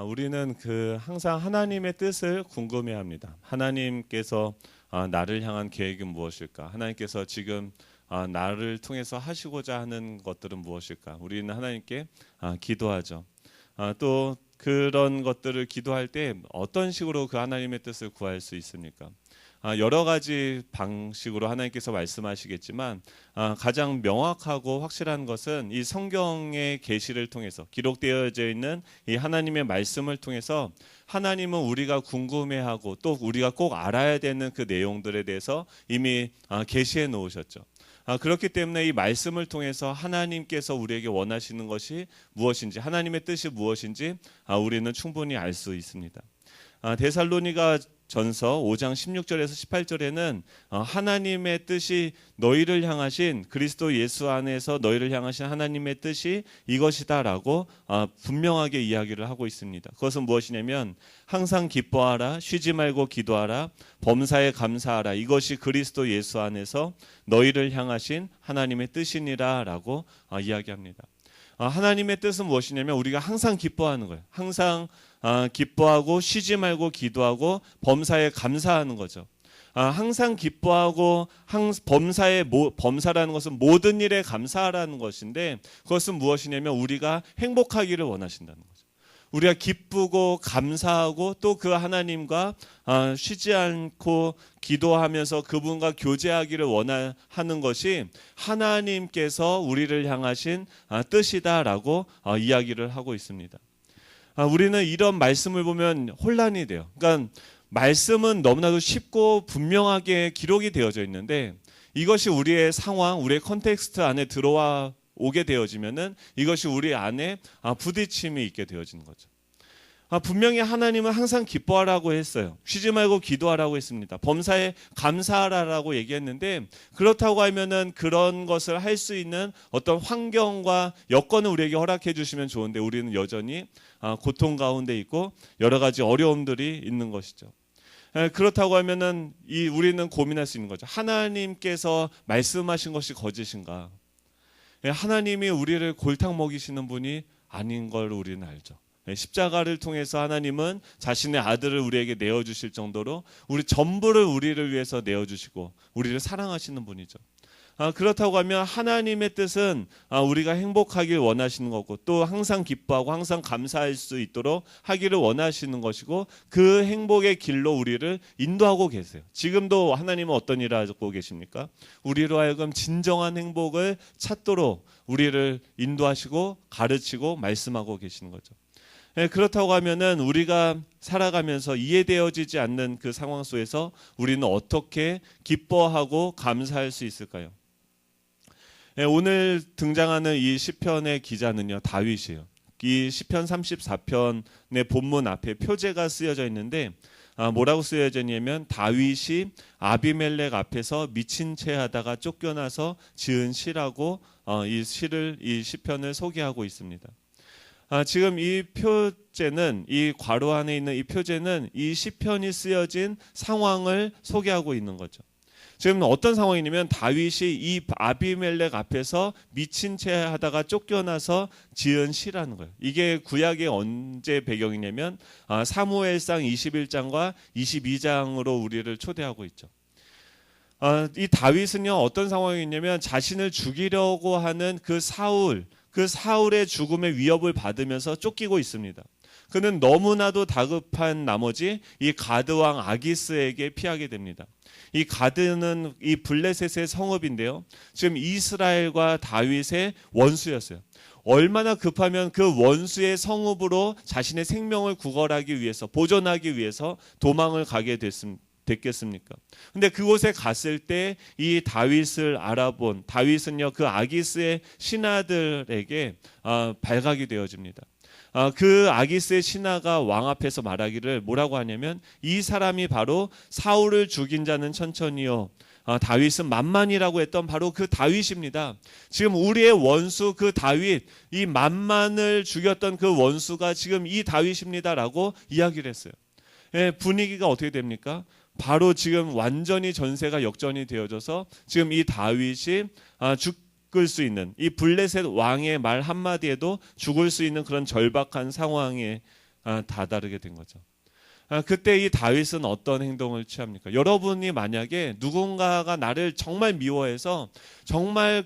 우리는 항상 하나님의 뜻을 궁금해합니다. 하나님께서 나를 향한 계획은 무엇일까? 하나님께서 지금 나를 통해서 하시고자 하는 것들은 무엇일까? 우리는 하나님께 기도하죠. 또 그런 것들을 기도할 때 어떤 식으로 그 하나님의 뜻을 구할 수 있습니까? 여러 가지 방식으로 하나님께서 말씀하시겠지만 가장 명확하고 확실한 것은 이 성경의 계시를 통해서 기록되어져 있는 이 하나님의 말씀을 통해서 하나님은 우리가 궁금해하고 또 우리가 꼭 알아야 되는 그 내용들에 대해서 이미 계시해 놓으셨죠. 그렇기 때문에 이 말씀을 통해서 하나님께서 우리에게 원하시는 것이 무엇인지, 하나님의 뜻이 무엇인지 우리는 충분히 알 수 있습니다. 데살로니가 전서 5장 16절에서 18절에는 하나님의 뜻이 너희를 향하신 그리스도 예수 안에서 너희를 향하신 하나님의 뜻이 이것이다라고 분명하게 이야기를 하고 있습니다. 그것은 무엇이냐면 항상 기뻐하라, 쉬지 말고 기도하라, 범사에 감사하라. 이것이 그리스도 예수 안에서 너희를 향하신 하나님의 뜻이니라라고 이야기합니다. 하나님의 뜻은 무엇이냐면 우리가 항상 기뻐하는 거예요. 항상 기뻐하고 쉬지 말고 기도하고 범사에 감사하는 거죠. 항상 기뻐하고 범사라는 것은 모든 일에 감사하라는 것인데 그것은 무엇이냐면 우리가 행복하기를 원하신다는 거죠. 우리가 기쁘고 감사하고 또 그 하나님과 쉬지 않고 기도하면서 그분과 교제하기를 원하는 것이 하나님께서 우리를 향하신 뜻이다라고 이야기를 하고 있습니다. 우리는 이런 말씀을 보면 혼란이 돼요. 그러니까 말씀은 너무나도 쉽고 분명하게 기록이 되어져 있는데 이것이 우리의 상황, 우리의 컨텍스트 안에 들어와 오게 되어지면은 이것이 우리 안에 부딪힘이 있게 되어지는 거죠. 분명히 하나님은 항상 기뻐하라고 했어요. 쉬지 말고 기도하라고 했습니다. 범사에 감사하라고 얘기했는데 그렇다고 하면은 그런 것을 할 수 있는 어떤 환경과 여건을 우리에게 허락해 주시면 좋은데 우리는 여전히 고통 가운데 있고 여러 가지 어려움들이 있는 것이죠. 그렇다고 하면은 우리는 고민할 수 있는 거죠. 하나님께서 말씀하신 것이 거짓인가? 하나님이 우리를 골탕 먹이시는 분이 아닌 걸 우리는 알죠. 십자가를 통해서 하나님은 자신의 아들을 우리에게 내어주실 정도로 우리 전부를 우리를 위해서 내어주시고 우리를 사랑하시는 분이죠. 그렇다고 하면 하나님의 뜻은 우리가 행복하길 원하시는 거고 또 항상 기뻐하고 항상 감사할 수 있도록 하기를 원하시는 것이고 그 행복의 길로 우리를 인도하고 계세요. 지금도 하나님은 어떤 일을 하고 계십니까? 우리로 하여금 진정한 행복을 찾도록 우리를 인도하시고 가르치고 말씀하고 계시는 거죠. 그렇다고 하면은 우리가 살아가면서 이해되어지지 않는 그 상황 속에서 우리는 어떻게 기뻐하고 감사할 수 있을까요? 오늘 등장하는 이 시편의 기자는요 다윗이에요. 이 시편 34편의 본문 앞에 표제가 쓰여져 있는데 뭐라고 쓰여져 있냐면 다윗이 아비멜렉 앞에서 미친 채 하다가 쫓겨나서 지은 시라고 이 시편을 소개하고 있습니다. 지금 이 표제는 이 괄호 안에 있는 이 표제는 이 시편이 쓰여진 상황을 소개하고 있는 거죠. 지금 어떤 상황이냐면 다윗이 이 아비멜렉 앞에서 미친 채 하다가 쫓겨나서 지은 시라는 거예요. 이게 구약의 언제 배경이냐면 사무엘상 21장과 22장으로 우리를 초대하고 있죠. 이 다윗은요 어떤 상황이 있냐면 자신을 죽이려고 하는 그 사울의 죽음의 위협을 받으면서 쫓기고 있습니다. 그는 너무나도 다급한 나머지 이 가드왕 아기스에게 피하게 됩니다. 이 가드는 이 블레셋의 성읍인데요. 지금 이스라엘과 다윗의 원수였어요. 얼마나 급하면 그 원수의 성읍으로 자신의 생명을 구걸하기 위해서 보존하기 위해서 도망을 가게 됐겠습니까? 근데 그곳에 갔을 때 이 다윗을 알아본 다윗은요 그 아기스의 신하들에게 발각이 되어집니다. 그 아기스의 신하가 왕 앞에서 말하기를 뭐라고 하냐면 이 사람이 바로 사울을 죽인 자는 천천히요 다윗은 만만이라고 했던 바로 그 다윗입니다. 지금 우리의 원수 그 다윗, 이 만만을 죽였던 그 원수가 지금 이 다윗입니다라고 이야기를 했어요. 분위기가 어떻게 됩니까? 바로 지금 완전히 전세가 역전이 되어져서 지금 이 다윗이 죽을 수 있는 이 블레셋 왕의 말 한마디에도 죽을 수 있는 그런 절박한 상황에 다다르게 된 거죠. 그때 이 다윗은 어떤 행동을 취합니까? 여러분이 만약에 누군가가 나를 정말 미워해서 정말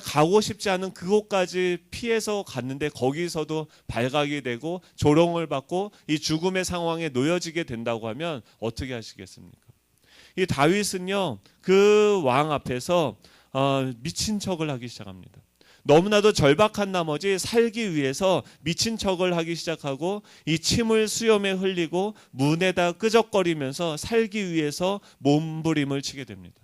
가고 싶지 않은 그곳까지 피해서 갔는데 거기서도 발각이 되고 조롱을 받고 이 죽음의 상황에 놓여지게 된다고 하면 어떻게 하시겠습니까? 이 다윗은요, 그 왕 앞에서 미친 척을 하기 시작합니다. 너무나도 절박한 나머지 살기 위해서 미친 척을 하기 시작하고 이 침을 수염에 흘리고 문에다 끄적거리면서 살기 위해서 몸부림을 치게 됩니다.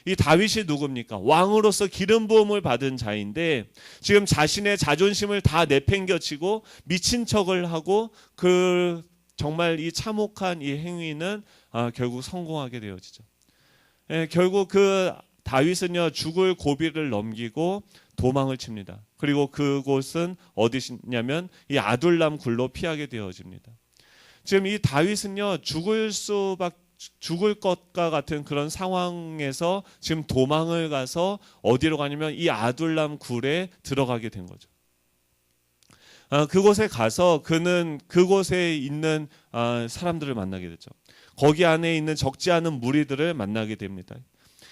이 다윗이 누굽니까? 왕으로서 기름 부음을 받은 자인데 지금 자신의 자존심을 다 내팽겨치고 미친 척을 하고 정말 이 참혹한 이 행위는 결국 성공하게 되어지죠. 결국 다윗은요, 죽을 고비를 넘기고 도망을 칩니다. 그리고 그곳은 어디냐면 이 아둘람 굴로 피하게 되어집니다. 지금 이 다윗은요, 죽을 것과 같은 그런 상황에서 지금 도망을 가서 어디로 가냐면 이 아둘람 굴에 들어가게 된 거죠. 그곳에 가서 그는 그곳에 있는 사람들을 만나게 되죠. 거기 안에 있는 적지 않은 무리들을 만나게 됩니다.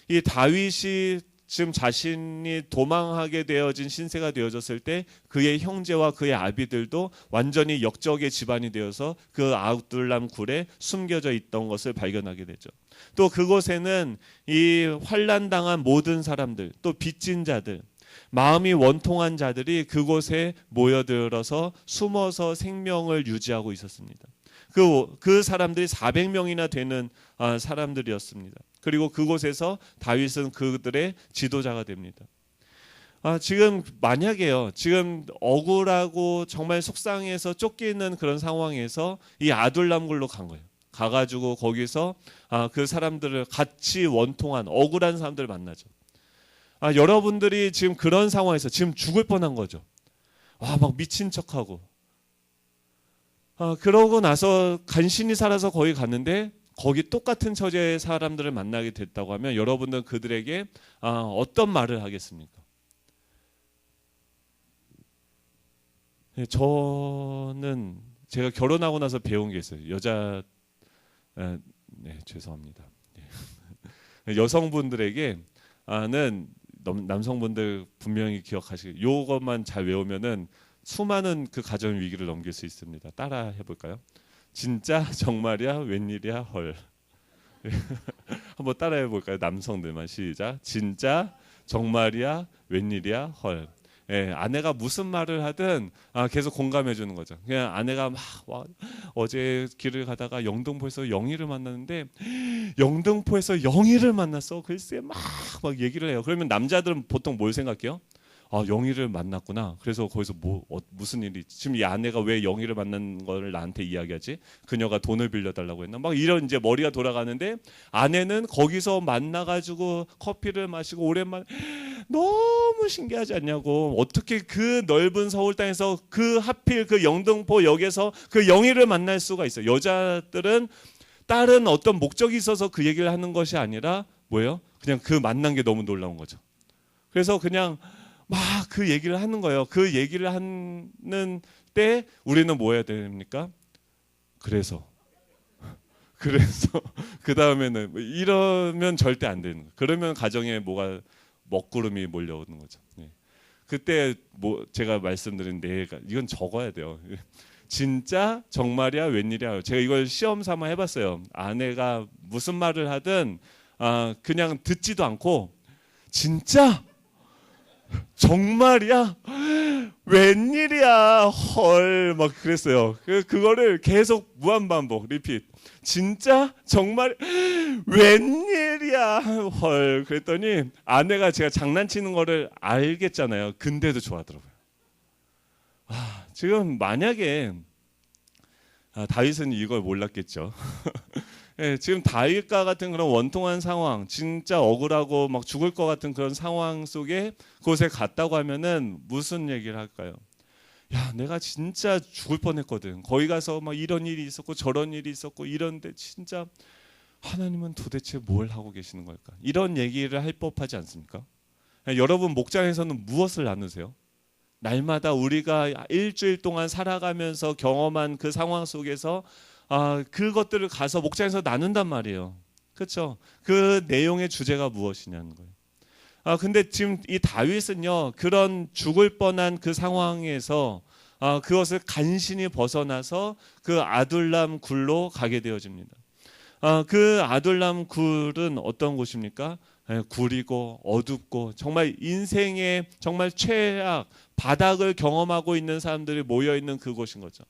이 다윗이 지금 자신이 도망하게 되어진 신세가 되어졌을 때 그의 형제와 그의 아비들도 완전히 역적의 집안이 되어서 그 아둘람 굴에 숨겨져 있던 것을 발견하게 되죠. 또 그곳에는 이 환난당한 모든 사람들, 또 빚진 자들, 마음이 원통한 자들이 그곳에 모여들어서 숨어서 생명을 유지하고 있었습니다. 그 사람들이 400명이나 되는 사람들이었습니다. 그리고 그곳에서 다윗은 그들의 지도자가 됩니다. 지금 만약에요, 지금 억울하고 정말 속상해서 쫓기는 그런 상황에서 이 아둘람굴로 간 거예요. 가가지고 거기서 그 사람들을 같이 원통한 억울한 사람들을 만나죠. 여러분들이 지금 그런 상황에서 지금 죽을 뻔한 거죠. 막 미친 척하고. 그러고 나서 간신히 살아서 거기 갔는데 거기 똑같은 처지의 사람들을 만나게 됐다고 하면 여러분들은 그들에게 어떤 말을 하겠습니까? 저는 제가 결혼하고 나서 배운 게 있어요. 죄송합니다. 여성분들에게는 남성분들 분명히 기억하시고 요것만 잘 외우면은 수많은 그 가정 위기를 넘길 수 있습니다. 따라 해볼까요? 진짜 정말이야 웬일이야 헐. 한번 따라해 볼까요? 남성들만 시작. 진짜 정말이야 웬일이야 헐. 아내가 무슨 말을 하든 계속 공감해 주는 거죠. 그냥 아내가 어제 길을 가다가 영등포에서 영희를 만났는데 영등포에서 영희를 만났어. 글쎄 막 얘기를 해요. 그러면 남자들은 보통 뭘 생각해요? 영희를 만났구나. 그래서 거기서 무슨 일이 있지? 지금 이 아내가 왜 영희를 만난 걸 나한테 이야기하지? 그녀가 돈을 빌려달라고 했나? 막 이런 이제 머리가 돌아가는데 아내는 거기서 만나가지고 커피를 마시고 오랜만에 너무 신기하지 않냐고. 어떻게 그 넓은 서울 땅에서 하필 그 영등포 역에서 그 영희를 만날 수가 있어요. 여자들은 다른 어떤 목적이 있어서 그 얘기를 하는 것이 아니라 뭐예요? 그냥 그 만난 게 너무 놀라운 거죠. 그래서 그냥 막 그 얘기를 하는 거예요. 그 얘기를 하는 때 우리는 뭐 해야 됩니까? 그래서 그 다음에는 이러면 절대 안 되는 거예요. 그러면 가정에 먹구름이 몰려오는 거죠. 그때 제가 말씀드린 이건 적어야 돼요. 진짜 정말이야 웬일이야. 제가 이걸 시험 삼아 해봤어요. 아내가 무슨 말을 하든 그냥 듣지도 않고 진짜 정말이야 웬일이야 헐 막 그랬어요. 그거를 계속 무한반복 리핏. 진짜 정말 웬일이야 헐 그랬더니 아내가 제가 장난치는 거를 알겠잖아요. 근데도 좋아하더라고요. 지금 만약에 다윗은 이걸 몰랐겠죠. 지금 다윗과 같은 그런 원통한 상황, 진짜 억울하고 막 죽을 것 같은 그런 상황 속에 그곳에 갔다고 하면은 무슨 얘기를 할까요? 야, 내가 진짜 죽을 뻔했거든. 거기 가서 막 이런 일이 있었고 저런 일이 있었고 이런데 진짜 하나님은 도대체 뭘 하고 계시는 걸까? 이런 얘기를 할 법하지 않습니까? 여러분 목장에서는 무엇을 나누세요? 날마다 우리가 일주일 동안 살아가면서 경험한 그 상황 속에서 그것들을 가서 목장에서 나눈단 말이에요. 그렇죠? 그 내용의 주제가 무엇이냐는 거예요. 근데 지금 이 다윗은요, 그런 죽을 뻔한 그 상황에서 그것을 간신히 벗어나서 그 아둘람 굴로 가게 되어집니다. 그 아둘람 굴은 어떤 곳입니까? 굴이고 어둡고 정말 인생의 정말 최악 바닥을 경험하고 있는 사람들이 모여 있는 그곳인 거죠.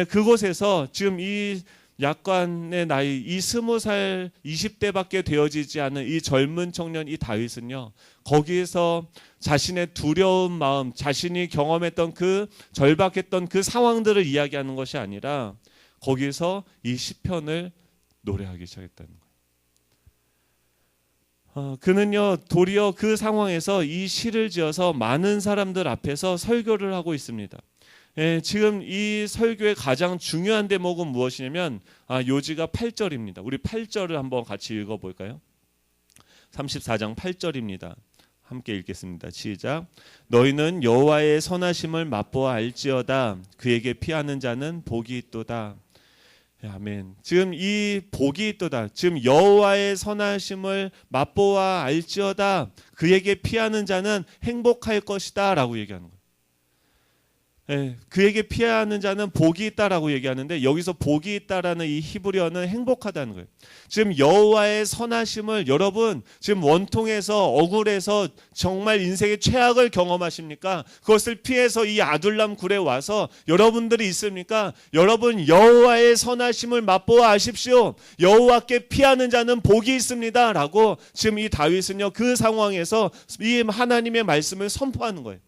그곳에서 지금 이 약간의 나이, 이 20살, 20대밖에 되어지지 않은 이 젊은 청년 이 다윗은요, 거기에서 자신의 두려운 마음, 자신이 경험했던 그 절박했던 그 상황들을 이야기하는 것이 아니라 거기서 이 시편을 노래하기 시작했다는 거예요. 그는요, 도리어 그 상황에서 이 시를 지어서 많은 사람들 앞에서 설교를 하고 있습니다. 지금 이 설교의 가장 중요한 대목은 무엇이냐면 요지가 8절입니다. 우리 8절을 한번 같이 읽어볼까요? 34장 8절입니다. 함께 읽겠습니다. 시작. 너희는 여호와의 선하심을 맛보아 알지어다. 그에게 피하는 자는 복이 있도다. 아멘. 지금 이 복이 있도다. 지금 여호와의 선하심을 맛보아 알지어다. 그에게 피하는 자는 행복할 것이다 라고 얘기하는 거예요. 그에게 피하는 자는 복이 있다라고 얘기하는데, 여기서 복이 있다라는 이 히브리어는 행복하다는 거예요. 지금 여호와의 선하심을 여러분 지금 원통에서 억울해서 정말 인생의 최악을 경험하십니까? 그것을 피해서 이 아둘람 굴에 와서 여러분들이 있습니까? 여러분 여호와의 선하심을 맛보아 아십시오. 여호와께 피하는 자는 복이 있습니다 라고 지금 이 다윗은요, 그 상황에서 이 하나님의 말씀을 선포하는 거예요.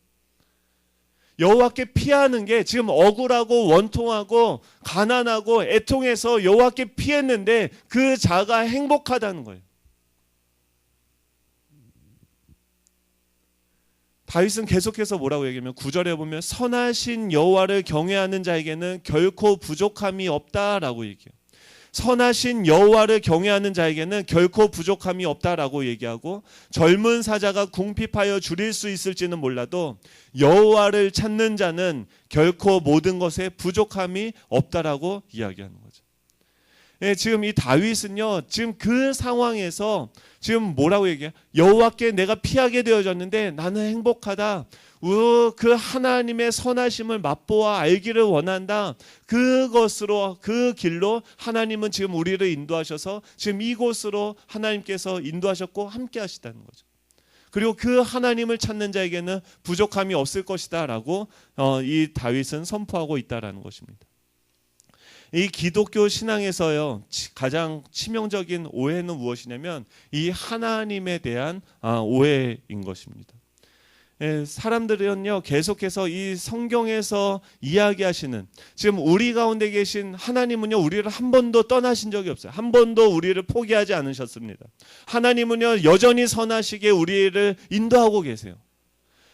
여호와께 피하는 게 지금 억울하고 원통하고 가난하고 애통해서 여호와께 피했는데 그 자가 행복하다는 거예요. 다윗은 계속해서 뭐라고 얘기하면 9절에 보면 선하신 여호와를 경외하는 자에게는 결코 부족함이 없다라고 얘기해요. 선하신 여호와를 경외하는 자에게는 결코 부족함이 없다라고 얘기하고, 젊은 사자가 궁핍하여 줄일 수 있을지는 몰라도 여호와를 찾는 자는 결코 모든 것에 부족함이 없다라고 이야기하는 거죠. 지금 이 다윗은요, 지금 그 상황에서 지금 뭐라고 얘기해요? 여호와께 내가 피하게 되어졌는데 나는 행복하다. 그 하나님의 선하심을 맛보아 알기를 원한다. 그것으로 그 길로 하나님은 지금 우리를 인도하셔서 지금 이곳으로 하나님께서 인도하셨고 함께 하시다는 거죠. 그리고 그 하나님을 찾는 자에게는 부족함이 없을 것이다 라고 이 다윗은 선포하고 있다라는 것입니다. 이 기독교 신앙에서요, 가장 치명적인 오해는 무엇이냐면 이 하나님에 대한 오해인 것입니다. 사람들은요, 계속해서 이 성경에서 이야기하시는 지금 우리 가운데 계신 하나님은요, 우리를 한 번도 떠나신 적이 없어요. 한 번도 우리를 포기하지 않으셨습니다. 하나님은요, 여전히 선하시게 우리를 인도하고 계세요.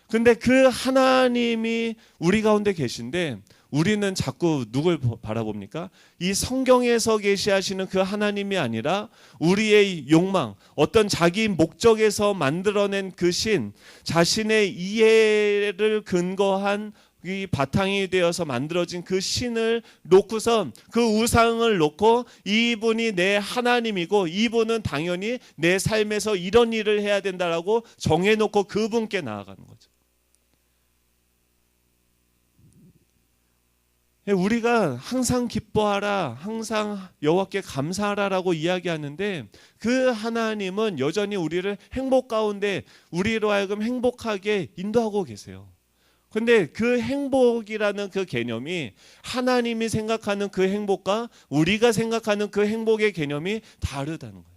근데 그 하나님이 우리 가운데 계신데 우리는 자꾸 누굴 바라봅니까? 이 성경에서 계시하시는 그 하나님이 아니라 우리의 욕망, 어떤 자기 목적에서 만들어낸 그 신, 자신의 이해를 근거한 이 바탕이 되어서 만들어진 그 신을 놓고선 그 우상을 놓고 이분이 내 하나님이고 이분은 당연히 내 삶에서 이런 일을 해야 된다라고 정해놓고 그분께 나아가는 거죠. 우리가 항상 기뻐하라, 항상 여호와께 감사하라라고 이야기하는데 그 하나님은 여전히 우리를 행복 가운데 우리로 하여금 행복하게 인도하고 계세요. 근데 그 행복이라는 그 개념이 하나님이 생각하는 그 행복과 우리가 생각하는 그 행복의 개념이 다르다는 거예요.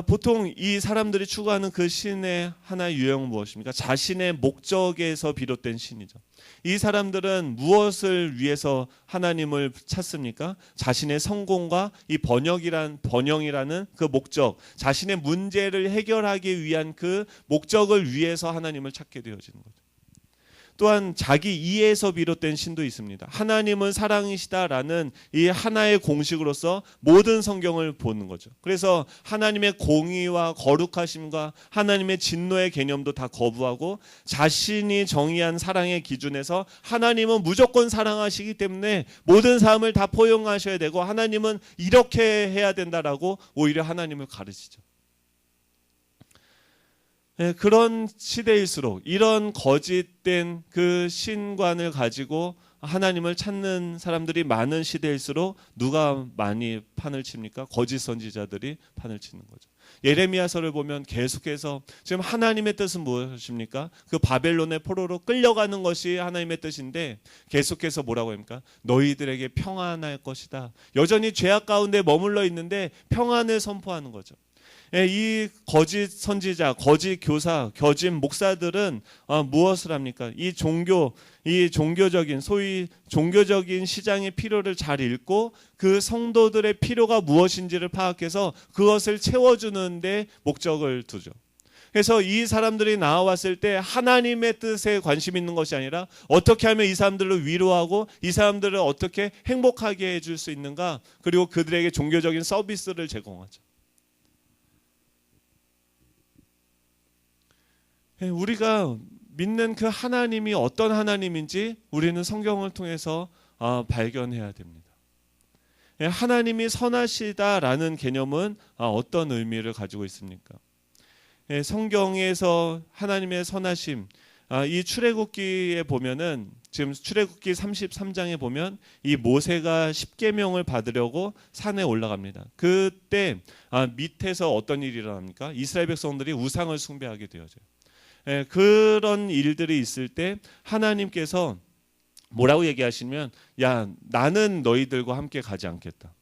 보통 이 사람들이 추구하는 그 신의 하나의 유형은 무엇입니까? 자신의 목적에서 비롯된 신이죠. 이 사람들은 무엇을 위해서 하나님을 찾습니까? 자신의 성공과 이 번영이라는 그 목적, 자신의 문제를 해결하기 위한 그 목적을 위해서 하나님을 찾게 되어지는 거죠. 또한 자기 이해에서 비롯된 신도 있습니다. 하나님은 사랑이시다라는 이 하나의 공식으로서 모든 성경을 보는 거죠. 그래서 하나님의 공의와 거룩하심과 하나님의 진노의 개념도 다 거부하고 자신이 정의한 사랑의 기준에서 하나님은 무조건 사랑하시기 때문에 모든 사람을 다 포용하셔야 되고 하나님은 이렇게 해야 된다라고 오히려 하나님을 가르치죠. 그런 시대일수록 이런 거짓된 그 신관을 가지고 하나님을 찾는 사람들이 많은 시대일수록 누가 많이 판을 칩니까? 거짓 선지자들이 판을 치는 거죠. 예레미야서를 보면 계속해서 지금 하나님의 뜻은 무엇입니까? 그 바벨론의 포로로 끌려가는 것이 하나님의 뜻인데 계속해서 뭐라고 합니까? 너희들에게 평안할 것이다. 여전히 죄악 가운데 머물러 있는데 평안을 선포하는 거죠. 이 거짓 선지자, 거짓 교사, 거짓 목사들은 무엇을 합니까? 이 종교적인 소위 종교적인 시장의 필요를 잘 읽고 그 성도들의 필요가 무엇인지를 파악해서 그것을 채워주는데 목적을 두죠. 그래서 이 사람들이 나와왔을 때 하나님의 뜻에 관심 있는 것이 아니라 어떻게 하면 이 사람들을 위로하고 이 사람들을 어떻게 행복하게 해줄 수 있는가, 그리고 그들에게 종교적인 서비스를 제공하죠. 우리가 믿는 그 하나님이 어떤 하나님인지 우리는 성경을 통해서 발견해야 됩니다. 하나님이 선하시다라는 개념은 어떤 의미를 가지고 있습니까? 성경에서 하나님의 선하심, 이 출애굽기에 보면은 지금 출애굽기 33장에 보면 이 모세가 십계명을 받으려고 산에 올라갑니다. 그때 밑에서 어떤 일이 일어납니까? 이스라엘 백성들이 우상을 숭배하게 되어져요. 그런 일들이 있을 때 하나님께서 뭐라고 얘기하시면, 야, 나는 너희들과 함께 가지 않겠다.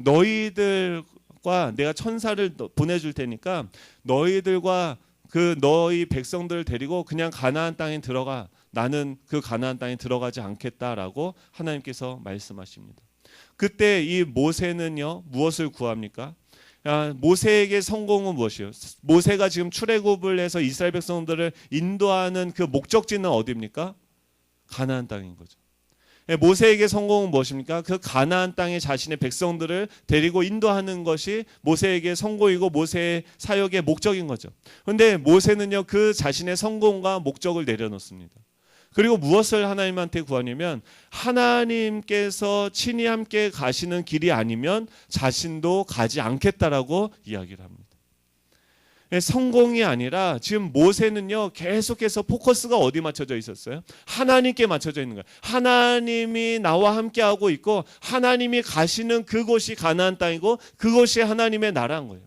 너희들과 내가 천사를 보내줄 테니까 너희들과 그 너희 백성들을 데리고 그냥 가나안 땅에 들어가. 나는 그 가나안 땅에 들어가지 않겠다라고 하나님께서 말씀하십니다. 그때 이 모세는요 무엇을 구합니까? 모세에게 성공은 무엇이에요? 모세가 지금 출애굽을 해서 이스라엘 백성들을 인도하는 그 목적지는 어디입니까? 가나안 땅인 거죠. 모세에게 성공은 무엇입니까? 그 가나안 땅에 자신의 백성들을 데리고 인도하는 것이 모세에게 성공이고 모세의 사역의 목적인 거죠. 그런데 모세는요 그 자신의 성공과 목적을 내려놓습니다. 그리고 무엇을 하나님한테 구하냐면 하나님께서 친히 함께 가시는 길이 아니면 자신도 가지 않겠다라고 이야기를 합니다. 성공이 아니라 지금 모세는요 계속해서 포커스가 어디 맞춰져 있었어요? 하나님께 맞춰져 있는 거예요. 하나님이 나와 함께하고 있고 하나님이 가시는 그곳이 가나안 땅이고 그곳이 하나님의 나라인 거예요.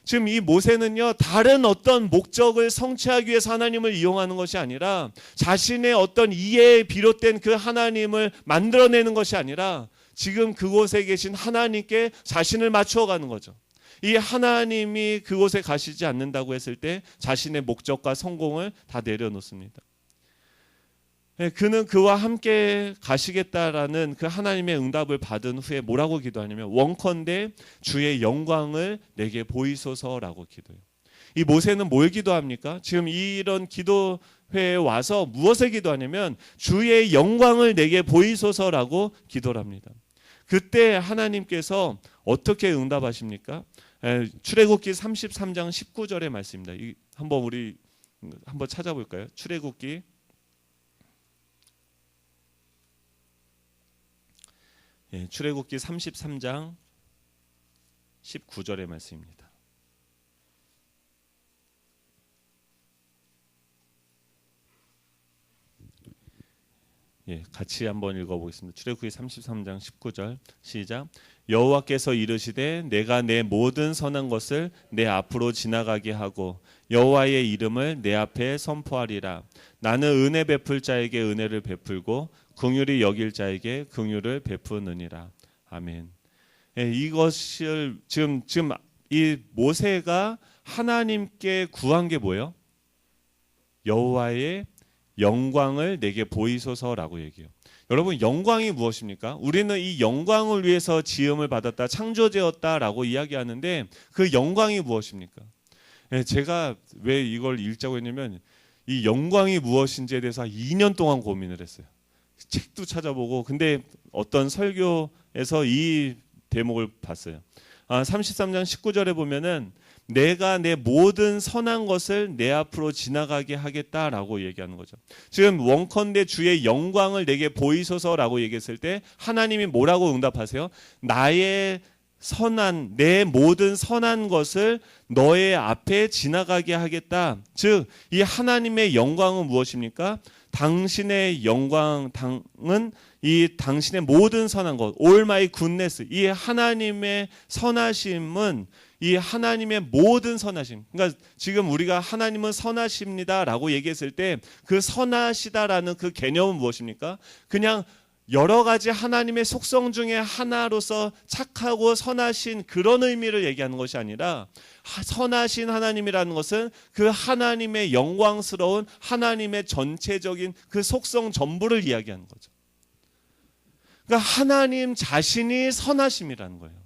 지금 이 모세는요 다른 어떤 목적을 성취하기 위해서 하나님을 이용하는 것이 아니라 자신의 어떤 이해에 비롯된 그 하나님을 만들어내는 것이 아니라 지금 그곳에 계신 하나님께 자신을 맞추어 가는 거죠. 이 하나님이 그곳에 가시지 않는다고 했을 때 자신의 목적과 성공을 다 내려놓습니다. 그는 그와 함께 가시겠다라는 그 하나님의 응답을 받은 후에 뭐라고 기도하냐면 원컨대 주의 영광을 내게 보이소서라고 기도해요. 이 모세는 뭘 기도합니까? 지금 이런 기도회에 와서 무엇을 기도하냐면 주의 영광을 내게 보이소서라고 기도를 합니다. 그때 하나님께서 어떻게 응답하십니까? 출애굽기 33장 19절의 말씀입니다. 한번 우리 한번 찾아볼까요? 출애굽기 출애굽기 33장 19절의 말씀입니다. 같이 한번 읽어보겠습니다. 출애굽기 33장 19절 시작. 여호와께서 이르시되 내가 내 모든 선한 것을 내 앞으로 지나가게 하고 여호와의 이름을 내 앞에 선포하리라. 나는 은혜 베풀 자에게 은혜를 베풀고 긍휼히 여길 자에게 긍휼을 베푸느니라. 아멘. 이것을 지금 이 모세가 하나님께 구한 게 뭐예요? 여호와의 영광을 내게 보이소서라고 얘기해요. 여러분 영광이 무엇입니까? 우리는 이 영광을 위해서 지음을 받았다, 창조되었다라고 이야기하는데 그 영광이 무엇입니까? 제가 왜 이걸 읽자고 했냐면 이 영광이 무엇인지에 대해서 2년 동안 고민을 했어요. 책도 찾아보고. 근데 어떤 설교에서 이 대목을 봤어요. 33장 19절에 보면은 내가 내 모든 선한 것을 내 앞으로 지나가게 하겠다라고 얘기하는 거죠. 지금 원컨대 주의 영광을 내게 보이소서라고 얘기했을 때 하나님이 뭐라고 응답하세요? 나의 선한, 내 모든 선한 것을 너의 앞에 지나가게 하겠다. 즉, 이 하나님의 영광은 무엇입니까? 당신의 영광은 이 당신의 모든 선한 것, all my goodness, 이 하나님의 선하심은 이 하나님의 모든 선하심. 그러니까 지금 우리가 하나님은 선하십니다라고 얘기했을 때 그 선하시다라는 그 개념은 무엇입니까? 그냥 여러 가지 하나님의 속성 중에 하나로서 착하고 선하신 그런 의미를 얘기하는 것이 아니라 선하신 하나님이라는 것은 그 하나님의 영광스러운 하나님의 전체적인 그 속성 전부를 이야기하는 거죠. 그러니까 하나님 자신이 선하심이라는 거예요.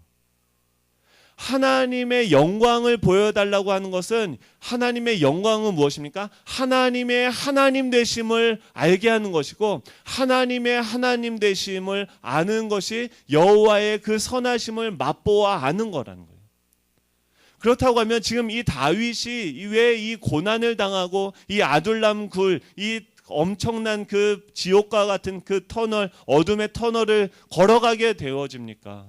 하나님의 영광을 보여달라고 하는 것은 하나님의 영광은 무엇입니까? 하나님의 하나님 되심을 알게 하는 것이고 하나님의 하나님 되심을 아는 것이 여호와의 그 선하심을 맛보아 아는 거라는 거예요. 그렇다고 하면 지금 이 다윗이 왜 이 고난을 당하고 이 아둘람 굴, 이 엄청난 그 지옥과 같은 그 터널, 어둠의 터널을 걸어가게 되어집니까?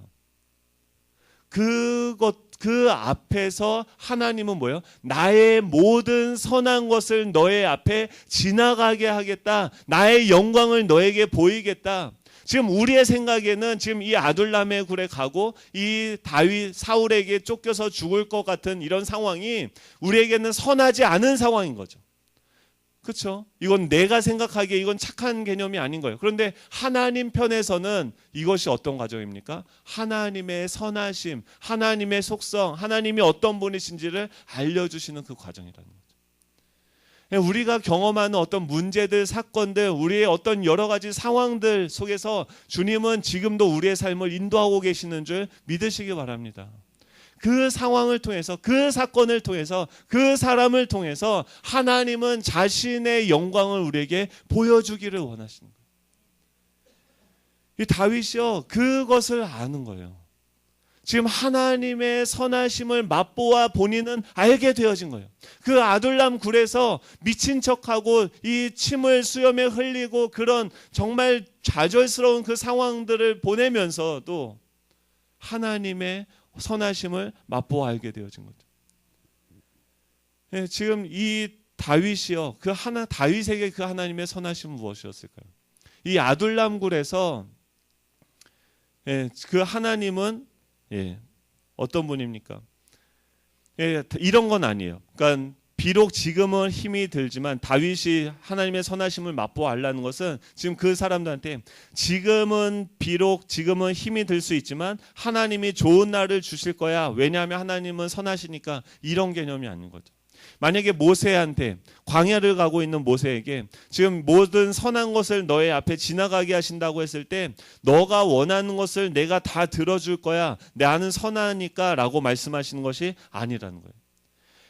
그 앞에서 하나님은 뭐예요? 나의 모든 선한 것을 너의 앞에 지나가게 하겠다. 나의 영광을 너에게 보이겠다. 지금 우리의 생각에는 지금 이 아둘람의 굴에 가고 이 다윗 사울에게 쫓겨서 죽을 것 같은 이런 상황이 우리에게는 선하지 않은 상황인 거죠. 그렇죠? 이건 내가 생각하기에 이건 착한 개념이 아닌 거예요. 그런데 하나님 편에서는 이것이 어떤 과정입니까? 하나님의 선하심, 하나님의 속성, 하나님이 어떤 분이신지를 알려주시는 그 과정이라는 거죠. 우리가 경험하는 어떤 문제들, 사건들, 우리의 어떤 여러 가지 상황들 속에서 주님은 지금도 우리의 삶을 인도하고 계시는 줄 믿으시기 바랍니다. 그 상황을 통해서, 그 사건을 통해서, 그 사람을 통해서 하나님은 자신의 영광을 우리에게 보여주기를 원하시는 거예요. 이 다윗이요, 그것을 아는 거예요. 지금 하나님의 선하심을 맛보아 본인은 알게 되어진 거예요. 그 아둘람 굴에서 미친 척하고 이 침을 수염에 흘리고 그런 정말 좌절스러운 그 상황들을 보내면서도 하나님의 선하심을 맛보아 알게 되어진 거죠. 네, 지금 이 다윗이요, 다윗에게 그 하나님의 선하심은 무엇이었을까요? 이 아둘람 굴에서 그 하나님은 어떤 분입니까? 이런 건 아니에요. 그러니까 비록 지금은 힘이 들지만 다윗이 하나님의 선하심을 맛보아 알라는 것은 지금 그 사람들한테 지금은 힘이 들 수 있지만 하나님이 좋은 날을 주실 거야. 왜냐하면 하나님은 선하시니까, 이런 개념이 아닌 거죠. 만약에 모세한테, 광야를 가고 있는 모세에게 지금 모든 선한 것을 너의 앞에 지나가게 하신다고 했을 때 너가 원하는 것을 내가 다 들어줄 거야, 나는 선하니까 라고 말씀하시는 것이 아니라는 거예요.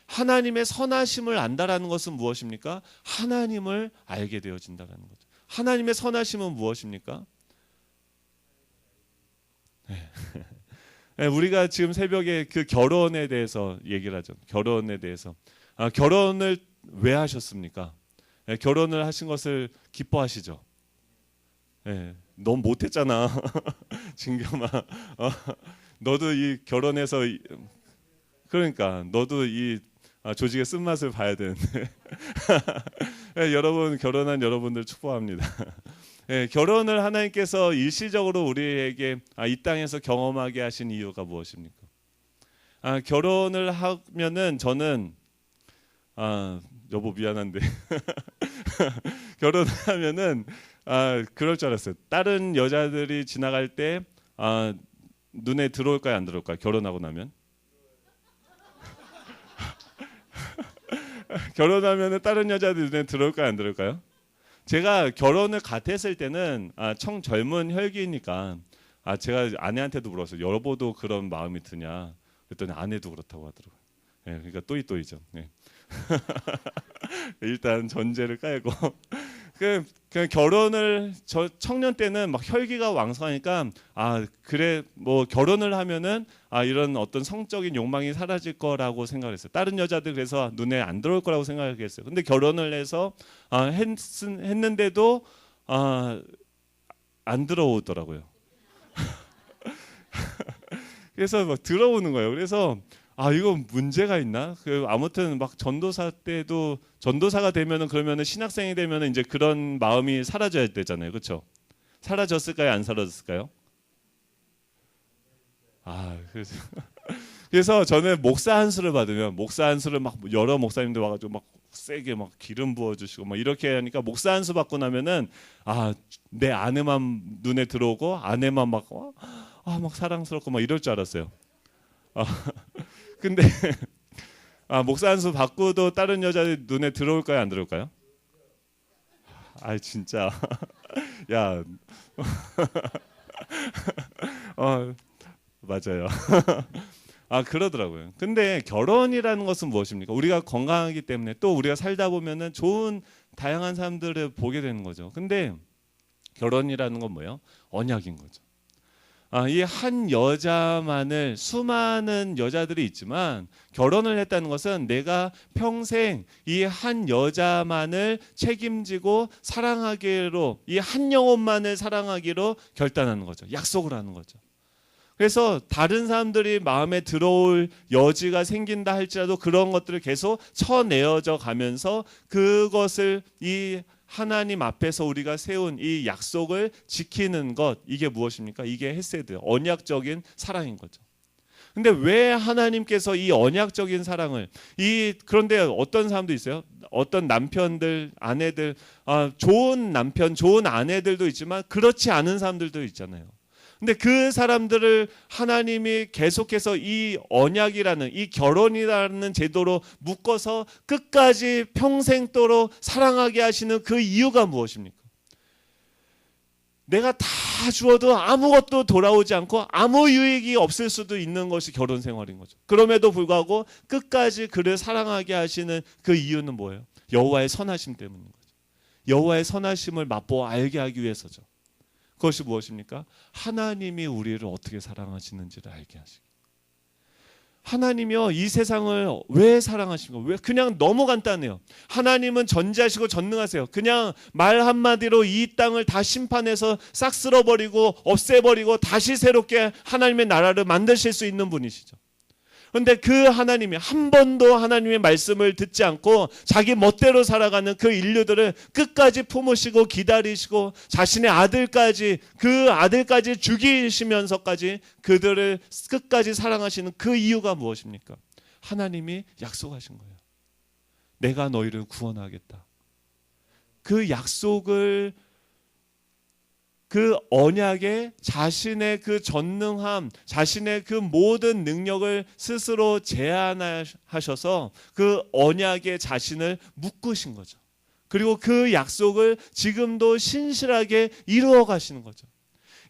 하나님의 선하심을 안다라는 것은 무엇입니까? 하나님을 알게 되어진다라는 거죠. 하나님의 선하심은 무엇입니까? 우리가 지금 새벽에 그 결혼에 대해서 얘기를 하죠. 결혼에 대해서. 결혼을 왜 하셨습니까? 결혼을 하신 것을 기뻐하시죠? 넌 못했잖아. 진겸아. 너도 이 결혼해서, 그러니까 너도 이 조직의 쓴맛을 봐야 되는데. 여러분, 결혼한 여러분들 축복합니다. 결혼을 하나님께서 일시적으로 우리에게 이 땅에서 경험하게 하신 이유가 무엇입니까? 결혼을 하면은 저는 여보 미안한데 결혼하면은 그럴 줄 알았어요. 다른 여자들이 지나갈 때 눈에 들어올까요, 안 들어올까요? 결혼하고 나면 결혼하면은 다른 여자들 눈에 들어올까요, 안 들어올까요? 제가 결혼을 갓 했을 때는 청 젊은 혈기니까 제가 아내한테도 물었어요. 여보도 그런 마음이 드냐? 그랬더니 아내도 그렇다고 하더라고요. 그러니까 또이죠. 일단 전제를 깔고 그 결혼을 저 청년 때는 막 혈기가 왕성하니까 아 그래 뭐 결혼을 하면은 아 이런 어떤 성적인 욕망이 사라질 거라고 생각을 했어요. 다른 여자들 그래서 눈에 안 들어올 거라고 생각했어요. 근데 결혼을 해서 했는데도 안 들어오더라고요. 그래서 막 들어오는 거예요. 그래서 아 이거 문제가 있나? 그 아무튼 막 전도사 때도 전도사가 되면은 그러면은 신학생이 되면은 이제 그런 마음이 사라져야 되잖아요, 그렇죠? 사라졌을까요, 안 사라졌을까요? 아 그래서 저는 목사 안수를 받으면 목사 안수를 막 여러 목사님들 와가지고 막 세게 막 기름 부어주시고 막 이렇게 하니까 목사 안수 받고 나면은 아 내 아내만 눈에 들어오고 아내만 막 막 사랑스럽고 막 이럴 줄 알았어요. 아, 근데 목사 안수 받고도 다른 여자들 눈에 들어올까요, 안 들어올까요? 아 진짜 야, 맞아요. 그러더라고요. 근데 결혼이라는 것은 무엇입니까? 우리가 건강하기 때문에 또 우리가 살다 보면은 좋은 다양한 사람들을 보게 되는 거죠. 근데 결혼이라는 건 뭐예요? 언약인 거죠. 이 한 여자만을 수많은 여자들이 있지만 결혼을 했다는 것은 내가 평생 이 한 여자만을 책임지고 사랑하기로 이 한 영혼만을 사랑하기로 결단하는 거죠. 약속을 하는 거죠. 그래서 다른 사람들이 마음에 들어올 여지가 생긴다 할지라도 그런 것들을 계속 쳐내어져 가면서 그것을 이 하나님 앞에서 우리가 세운 이 약속을 지키는 것, 이게 무엇입니까? 이게 헤세드, 언약적인 사랑인 거죠. 근데 왜 하나님께서 이 언약적인 사랑을 그런데 어떤 사람도 있어요. 어떤 남편들, 아내들, 좋은 남편, 좋은 아내들도 있지만 그렇지 않은 사람들도 있잖아요. 근데 그 사람들을 하나님이 계속해서 이 언약이라는 이 결혼이라는 제도로 묶어서 끝까지 평생도록 사랑하게 하시는 그 이유가 무엇입니까? 내가 다 주어도 아무것도 돌아오지 않고 아무 유익이 없을 수도 있는 것이 결혼 생활인 거죠. 그럼에도 불구하고 끝까지 그를 사랑하게 하시는 그 이유는 뭐예요? 여호와의 선하심 때문인 거죠. 여호와의 선하심을 맛보아 알게 하기 위해서죠. 그것이 무엇입니까? 하나님이 우리를 어떻게 사랑하시는지를 알게 하시고, 하나님이요 이 세상을 왜 사랑하시는 거예요? 왜? 그냥 너무 간단해요. 하나님은 전지하시고 전능하세요. 그냥 말 한마디로 이 땅을 다 심판해서 싹 쓸어버리고 없애버리고 다시 새롭게 하나님의 나라를 만드실 수 있는 분이시죠. 그런데 그 하나님이 한 번도 하나님의 말씀을 듣지 않고 자기 멋대로 살아가는 그 인류들을 끝까지 품으시고 기다리시고 자신의 아들까지 그 아들까지 죽이시면서까지 그들을 끝까지 사랑하시는 그 이유가 무엇입니까? 하나님이 약속하신 거예요. 내가 너희를 구원하겠다. 그 약속을 그 언약에 자신의 그 전능함, 자신의 그 모든 능력을 스스로 제한하셔서 그 언약에 자신을 묶으신 거죠. 그리고 그 약속을 지금도 신실하게 이루어 가시는 거죠.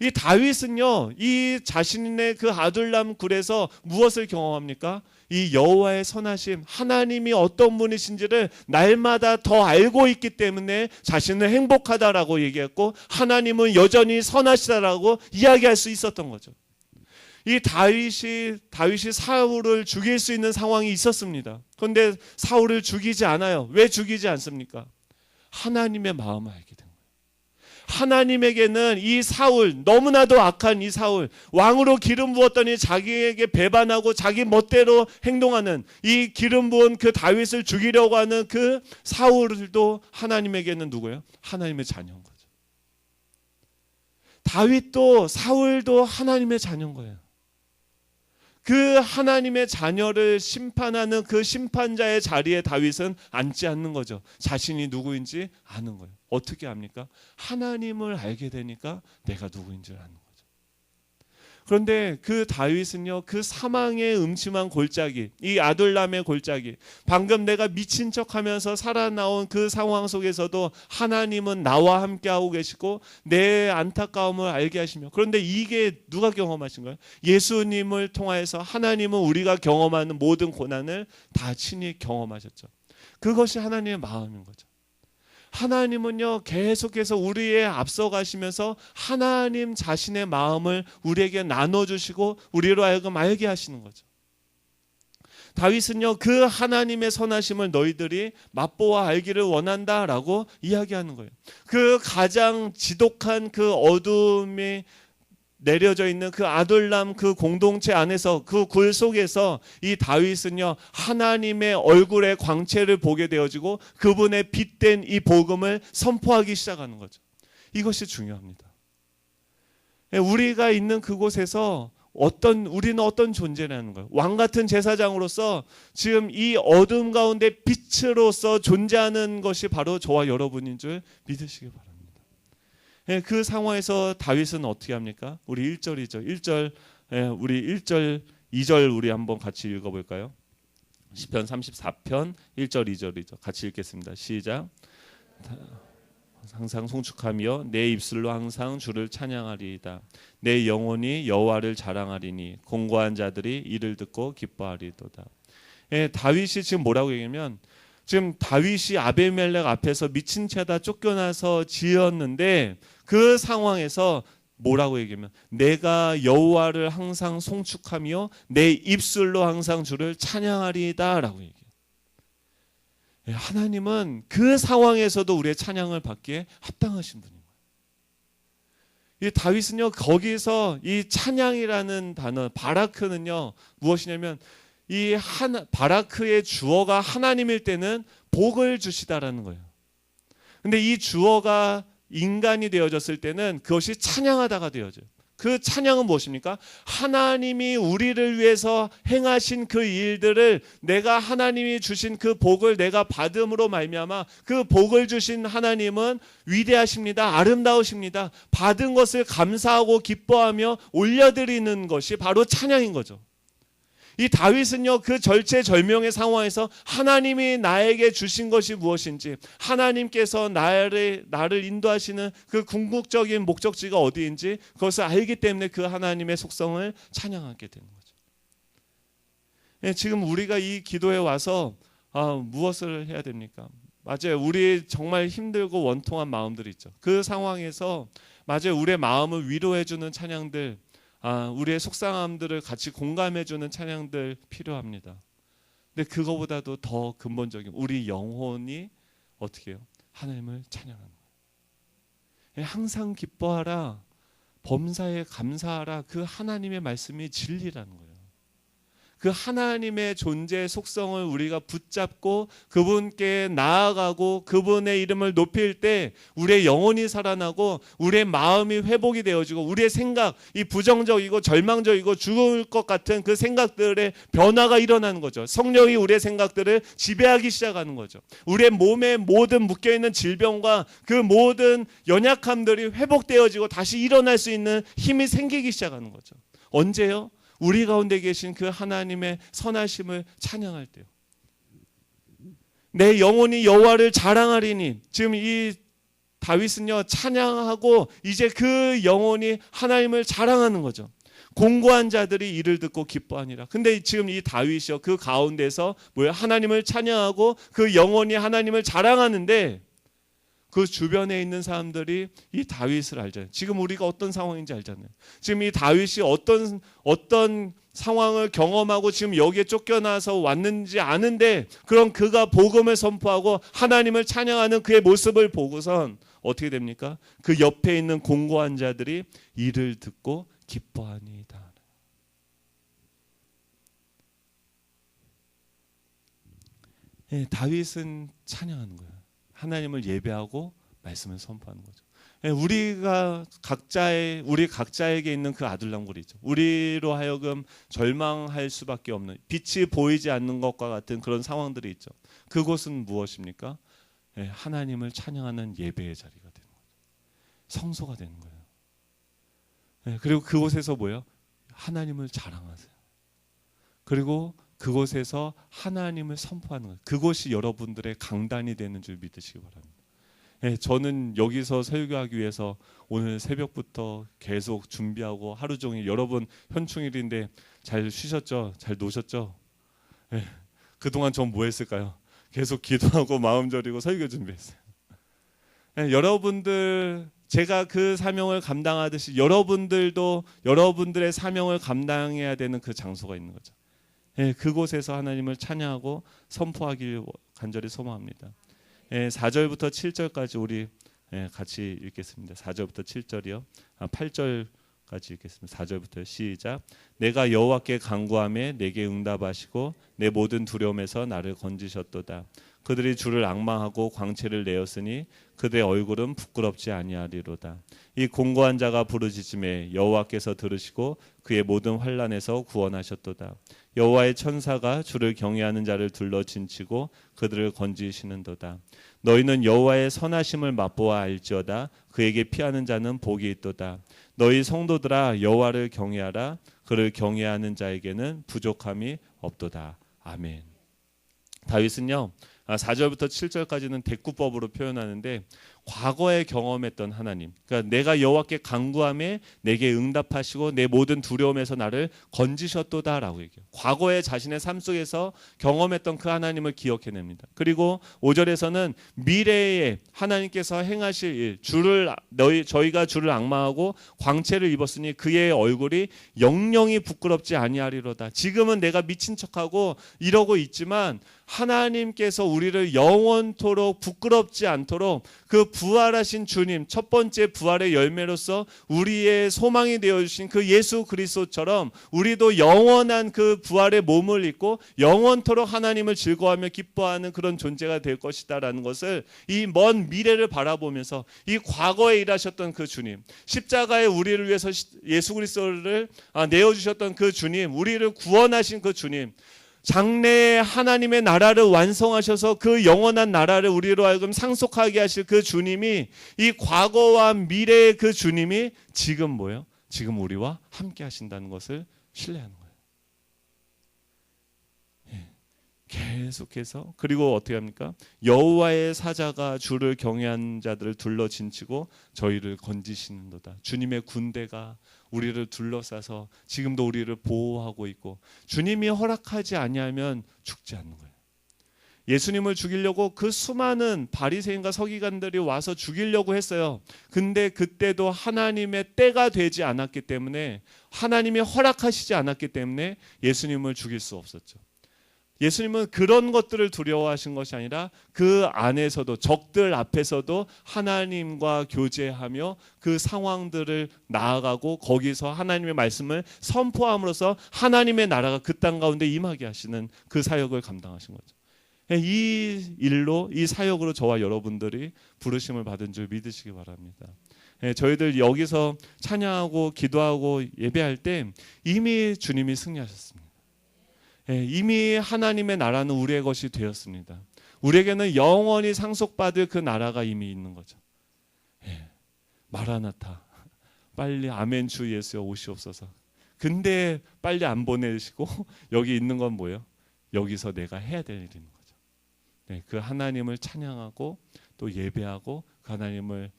이 다윗은요, 이 자신의 그 아둘람 굴에서 무엇을 경험합니까? 이 여호와의 선하심, 하나님이 어떤 분이신지를 날마다 더 알고 있기 때문에 자신은 행복하다라고 얘기했고 하나님은 여전히 선하시다라고 이야기할 수 있었던 거죠. 이 다윗이 사울을 죽일 수 있는 상황이 있었습니다. 그런데 사울을 죽이지 않아요. 왜 죽이지 않습니까? 하나님의 마음을 알게 됩니다. 하나님에게는 이 사울, 너무나도 악한 이 사울, 왕으로 기름 부었더니 자기에게 배반하고 자기 멋대로 행동하는 이 기름 부은 그 다윗을 죽이려고 하는 그 사울도 하나님에게는 누구예요? 하나님의 자녀인 거죠. 다윗도 사울도 하나님의 자녀인 거예요. 그 하나님의 자녀를 심판하는 그 심판자의 자리에 다윗은 앉지 않는 거죠. 자신이 누구인지 아는 거예요. 어떻게 합니까? 하나님을 알게 되니까 내가 누구인지를 아는 거죠. 그런데 그 다윗은요, 그 사망의 음침한 골짜기, 이 아둘람의 골짜기, 방금 내가 미친 척하면서 살아나온 그 상황 속에서도 하나님은 나와 함께하고 계시고 내 안타까움을 알게 하시며, 그런데 이게 누가 경험하신 거예요? 예수님을 통하여서 하나님은 우리가 경험하는 모든 고난을 다 친히 경험하셨죠. 그것이 하나님의 마음인 거죠. 하나님은요 계속해서 우리의 앞서가시면서 하나님 자신의 마음을 우리에게 나눠주시고 우리로 하여금 알게 하시는 거죠. 다윗은요 그 하나님의 선하심을 너희들이 맛보아 알기를 원한다라고 이야기하는 거예요. 그 가장 지독한 그 어둠이 내려져 있는 그 아둘람 그 공동체 안에서 그 굴 속에서 이 다윗은요 하나님의 얼굴의 광채를 보게 되어지고 그분의 빛된 이 복음을 선포하기 시작하는 거죠. 이것이 중요합니다. 우리가 있는 그곳에서 우리는 어떤 존재라는 거예요. 왕 같은 제사장으로서 지금 이 어둠 가운데 빛으로서 존재하는 것이 바로 저와 여러분인 줄 믿으시기 바랍니다. 그 상황에서 다윗은 어떻게 합니까? 우리 1절이죠. 1절 우리 1절 2절 우리 한번 같이 읽어볼까요? 시편 34편 1절 2절이죠. 같이 읽겠습니다. 시작. 항상 송축하며 내 입술로 항상 주를 찬양하리이다. 내 영혼이 여호와를 자랑하리니 공고한 자들이 이를 듣고 기뻐하리도다. 다윗이 지금 뭐라고 얘기하면 지금 다윗이 아비멜렉 앞에서 미친 채다 쫓겨나서 지었는데 그 상황에서 뭐라고 얘기하면 내가 여호와를 항상 송축하며 내 입술로 항상 주를 찬양하리이다라고 얘기해요. 하나님은 그 상황에서도 우리의 찬양을 받기에 합당하신 분인 거예요. 이 다윗은요 거기서 이 찬양이라는 단어 바라크는요 무엇이냐면 이 바라크의 주어가 하나님일 때는 복을 주시다라는 거예요. 근데 이 주어가 인간이 되어졌을 때는 그것이 찬양하다가 되어져요. 그 찬양은 무엇입니까? 하나님이 우리를 위해서 행하신 그 일들을 내가 하나님이 주신 그 복을 내가 받음으로 말미암아 그 복을 주신 하나님은 위대하십니다. 아름다우십니다. 받은 것을 감사하고 기뻐하며 올려드리는 것이 바로 찬양인 거죠. 이 다윗은요 그 절체절명의 상황에서 하나님이 나에게 주신 것이 무엇인지 하나님께서 나를 인도하시는 그 궁극적인 목적지가 어디인지 그것을 알기 때문에 그 하나님의 속성을 찬양하게 되는 거죠. 지금 우리가 이 기도에 와서 무엇을 해야 됩니까? 맞아요. 우리 정말 힘들고 원통한 마음들이 있죠. 그 상황에서 맞아요. 우리의 마음을 위로해주는 찬양들 우리의 속상함들을 같이 공감해주는 찬양들 필요합니다. 근데 그거보다도 더 근본적인 우리 영혼이 어떻게 해요? 하나님을 찬양하는 거예요. 항상 기뻐하라, 범사에 감사하라. 그 하나님의 말씀이 진리라는 거예요. 그 하나님의 존재의 속성을 우리가 붙잡고 그분께 나아가고 그분의 이름을 높일 때 우리의 영혼이 살아나고 우리의 마음이 회복이 되어지고 우리의 생각, 이 부정적이고 절망적이고 죽을 것 같은 그 생각들의 변화가 일어나는 거죠. 성령이 우리의 생각들을 지배하기 시작하는 거죠. 우리의 몸에 모든 묶여있는 질병과 그 모든 연약함들이 회복되어지고 다시 일어날 수 있는 힘이 생기기 시작하는 거죠. 언제요? 우리 가운데 계신 그 하나님의 선하심을 찬양할 때요. 내 영혼이 여호와를 자랑하리니 지금 이 다윗은요 찬양하고 이제 그 영혼이 하나님을 자랑하는 거죠. 공고한 자들이 이를 듣고 기뻐하니라. 근데 지금 이 다윗이요 그 가운데서 하나님을 찬양하고 그 영혼이 하나님을 자랑하는데 그 주변에 있는 사람들이 이 다윗을 알잖아요. 지금 우리가 어떤 상황인지 알잖아요. 지금 이 다윗이 어떤 상황을 경험하고 지금 여기에 쫓겨나서 왔는지 아는데 그럼 그가 복음을 선포하고 하나님을 찬양하는 그의 모습을 보고선 어떻게 됩니까? 그 옆에 있는 공고한 자들이 이를 듣고 기뻐하니이다. 다윗은 찬양하는 거예요. 하나님을 예배하고 말씀을 선포하는 거죠. 우리가 우리 각자에게 있는 그 아둘람굴이 있죠. 우리로 하여금 절망할 수밖에 없는 빛이 보이지 않는 것과 같은 그런 상황들이 있죠. 그곳은 무엇입니까? 하나님을 찬양하는 예배의 자리가 되는 거죠. 성소가 되는 거예요. 그리고 그곳에서 하나님을 자랑하세요. 그리고 그곳에서 하나님을 선포하는 거예요. 그것이 여러분들의 강단이 되는 줄 믿으시기 바랍니다. 저는 여기서 설교하기 위해서 오늘 새벽부터 계속 준비하고 하루 종일 여러분 현충일인데 잘 쉬셨죠? 잘 노셨죠? 그동안 전 뭐 했을까요? 계속 기도하고 마음 졸이고 설교 준비했어요. 여러분들 제가 그 사명을 감당하듯이 여러분들도 여러분들의 사명을 감당해야 되는 그 장소가 있는 거죠. 그곳에서 하나님을 찬양하고 선포하길 간절히 소망합니다. 4절부터 7절까지 우리 같이 읽겠습니다. 4절부터 7절이요. 8절까지 읽겠습니다. 4절부터 시작. 내가 여호와께 간구하며 내게 응답하시고 내 모든 두려움에서 나를 건지셨도다. 그들이 주를 앙망하고 광채를 내었으니 그들의 얼굴은 부끄럽지 아니하리로다. 이 공고한 자가 부르짖음에 여호와께서 들으시고 그의 모든 환난에서 구원하셨도다. 여호와의 천사가 주를 경외하는 자를 둘러 진치고 그들을 건지시는도다. 너희는 여호와의 선하심을 맛보아 알지어다. 그에게 피하는 자는 복이 있도다. 너희 성도들아 여호와를 경외하라. 그를 경외하는 자에게는 부족함이 없도다. 아멘. 다윗은요 4절부터 7절까지는 대꾸법으로 표현하는데 과거에 경험했던 하나님, 그러니까 내가 여호와께 간구하며 내게 응답하시고 내 모든 두려움에서 나를 건지셨도다라고 얘기해요. 과거에 자신의 삶 속에서 경험했던 그 하나님을 기억해냅니다. 그리고 5절에서는 미래에 하나님께서 행하실 일, 저희가 주를 앙망하고 광채를 입었으니 그의 얼굴이 영영이 부끄럽지 아니하리로다. 지금은 내가 미친 척하고 이러고 있지만 하나님께서 우리를 영원토록 부끄럽지 않도록 그 부활하신 주님, 첫 번째 부활의 열매로서 우리의 소망이 되어주신 그 예수 그리스도처럼 우리도 영원한 그 부활의 몸을 입고 영원토록 하나님을 즐거워하며 기뻐하는 그런 존재가 될 것이다라는 것을 이 먼 미래를 바라보면서 이 과거에 일하셨던 그 주님, 십자가에 우리를 위해서 예수 그리스도를 내어주셨던 그 주님, 우리를 구원하신 그 주님, 장래에 하나님의 나라를 완성하셔서 그 영원한 나라를 우리로 하여금 상속하게 하실 그 주님이, 이 과거와 미래의 그 주님이 지금 뭐예요? 지금 우리와 함께 하신다는 것을 신뢰하는 거예요. 계속해서. 그리고 어떻게 합니까? 여호와의 사자가 주를 경외하는 자들을 둘러 진치고 저희를 건지시는도다. 주님의 군대가 우리를 둘러싸서 지금도 우리를 보호하고 있고, 주님이 허락하지 아니하면 죽지 않는 거예요. 예수님을 죽이려고 그 수많은 바리새인과 서기관들이 와서 죽이려고 했어요. 근데 그때도 하나님의 때가 되지 않았기 때문에, 하나님이 허락하시지 않았기 때문에 예수님을 죽일 수 없었죠. 예수님은 그런 것들을 두려워하신 것이 아니라 그 안에서도, 적들 앞에서도 하나님과 교제하며 그 상황들을 나아가고 거기서 하나님의 말씀을 선포함으로써 하나님의 나라가 그 땅 가운데 임하게 하시는 그 사역을 감당하신 거죠. 이 일로, 이 사역으로 저와 여러분들이 부르심을 받은 줄 믿으시기 바랍니다. 저희들 여기서 찬양하고 기도하고 예배할 때 이미 주님이 승리하셨습니다. 이미 하나님의 나라는 우리의 것이 되었습니다. 우리에게는 영원히 상속받을 그 나라가 이미 있는 거죠. 마라나타, 빨리 아멘 주 예수여 오시옵소서. 근데 빨리 안 보내시고 여기 있는 건 뭐예요? 여기서 내가 해야 될 일이 있는 거죠. 그 하나님을 찬양하고 또 예배하고 그 하나님을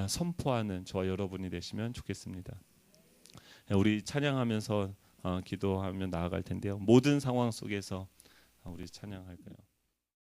선포하는 저와 여러분이 되시면 좋겠습니다. 우리 찬양하면서 기도하며 나아갈 텐데요. 모든 상황 속에서 우리 찬양할까요?